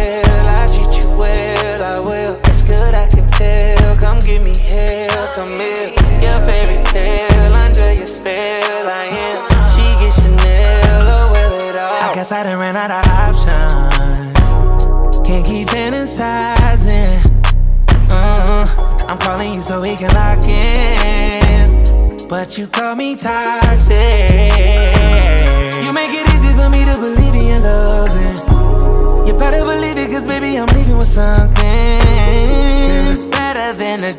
well, I treat you well, I will. It's good, I can tell. Come give me hell, come here. Your fairy tale, under your spell, I am. She gets Chanel, oh well it all. I guess I done ran out of options. Can't keep fantasizing. I'm calling you so we can lock in, but you call me toxic. You make it easy for me to believe in your loving. You better believe it, cause baby I'm leaving with something. Girl, it's better than a